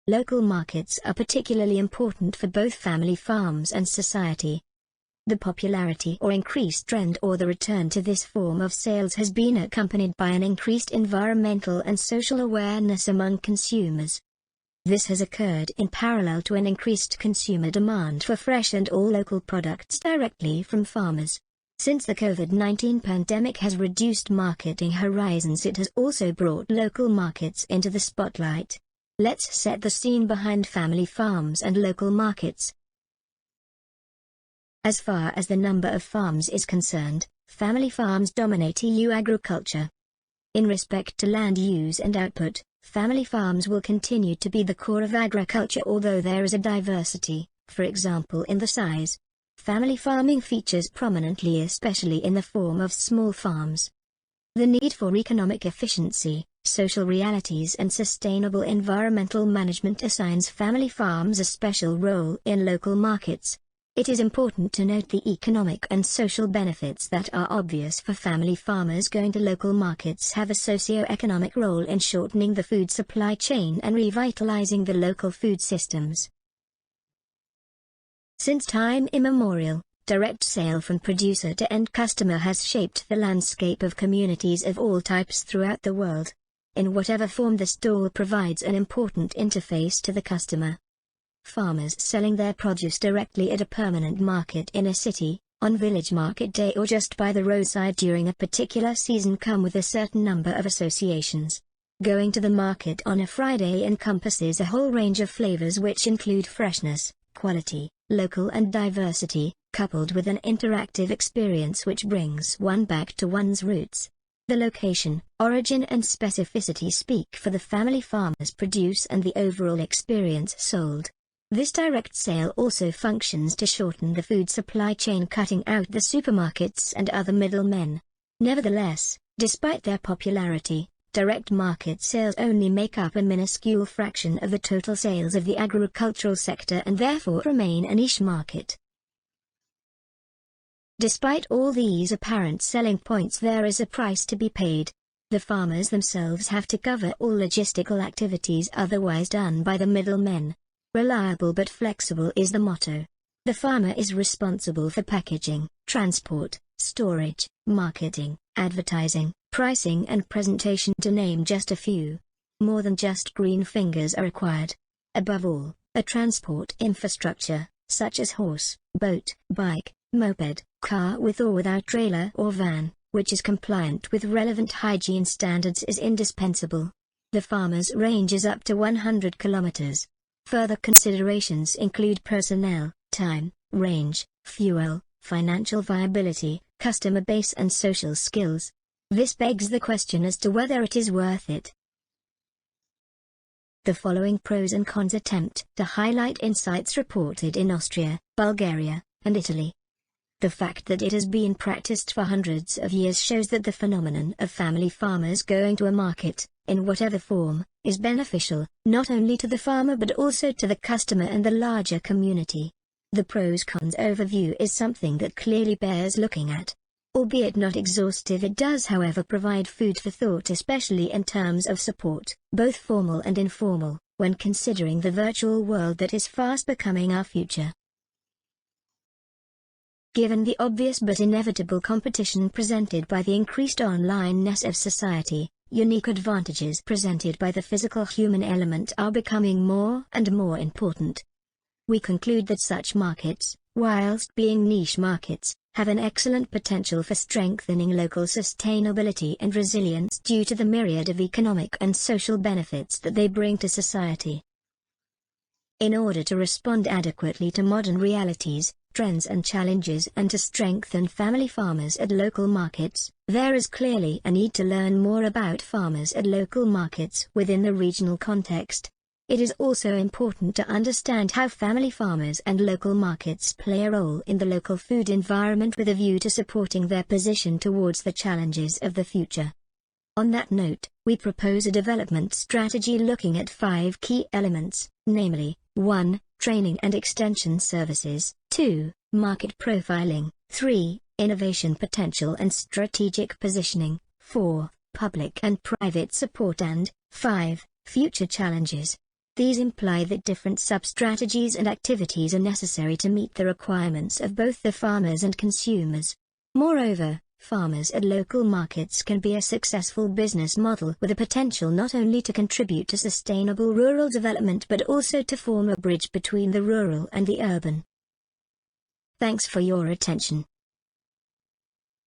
Local markets are particularly important for both family farms and society. The popularity or increased trend or the return to this form of sales has been accompanied by an increased environmental and social awareness among consumers. This has occurred in parallel to an increased consumer demand for fresh and all local products directly from farmers. Since the COVID-19 pandemic has reduced marketing horizons, it has also brought local markets into the spotlight. Let's set the scene behind family farms and local markets. As far as the number of farms is concerned, family farms dominate EU agriculture. In respect to land use and output, family farms will continue to be the core of agriculture, although there is a diversity, for example in the size. Family farming features prominently, especially in the form of small farms. The need for economic efficiency, social realities and sustainable environmental management assigns family farms a special role in local markets. It is important to note the economic and social benefits that are obvious for family farmers. Going to local markets have a socio-economic role in shortening the food supply chain and revitalizing the local food systems. Since time immemorial, direct sale from producer to end customer has shaped the landscape of communities of all types throughout the world. In whatever form, the stall provides an important interface to the customer. Farmers selling their produce directly at a permanent market in a city, on village market day or just by the roadside during a particular season come with a certain number of associations. Going to the market on a Friday encompasses a whole range of flavors which include freshness, quality, local and diversity, coupled with an interactive experience which brings one back to one's roots. The location, origin and specificity speak for the family farmer's produce and the overall experience sold. This direct sale also functions to shorten the food supply chain, cutting out the supermarkets and other middlemen. Nevertheless, despite their popularity, direct market sales only make up a minuscule fraction of the total sales of the agricultural sector and therefore remain a niche market. Despite all these apparent selling points, there is a price to be paid. The farmers themselves have to cover all logistical activities otherwise done by the middlemen. Reliable but flexible is the motto. The farmer is responsible for packaging, transport, storage, marketing, advertising, pricing and presentation, to name just a few. More than just green fingers are required. Above all, a transport infrastructure, such as horse, boat, bike, moped, car with or without trailer or van, which is compliant with relevant hygiene standards, is indispensable. The farmer's range is up to 100 kilometers. Further considerations include personnel, time, range, fuel, financial viability, customer base and social skills. This begs the question as to whether it is worth it. The following pros and cons attempt to highlight insights reported in Austria, Bulgaria, and Italy. The fact that it has been practiced for hundreds of years shows that the phenomenon of family farmers going to a market, in whatever form, is beneficial, not only to the farmer but also to the customer and the larger community. The pros-cons overview is something that clearly bears looking at. Albeit not exhaustive, it does however provide food for thought, especially in terms of support, both formal and informal, when considering the virtual world that is fast becoming our future. Given the obvious but inevitable competition presented by the increased online-ness of society, unique advantages presented by the physical human element are becoming more and more important. We conclude that such markets, whilst being niche markets, have an excellent potential for strengthening local sustainability and resilience due to the myriad of economic and social benefits that they bring to society. In order to respond adequately to modern realities, trends and challenges, and to strengthen family farmers at local markets, there is clearly a need to learn more about farmers at local markets within the regional context. It is also important to understand how family farmers and local markets play a role in the local food environment with a view to supporting their position towards the challenges of the future. On that note, we propose a development strategy looking at 5 key elements, namely, 1. Training and extension services, 2. Market profiling, 3. Innovation potential and strategic positioning, 4. Public and private support, and 5. Future challenges. These imply that different sub-strategies and activities are necessary to meet the requirements of both the farmers and consumers. Moreover, farmers at local markets can be a successful business model with the potential not only to contribute to sustainable rural development but also to form a bridge between the rural and the urban. Thanks for your attention.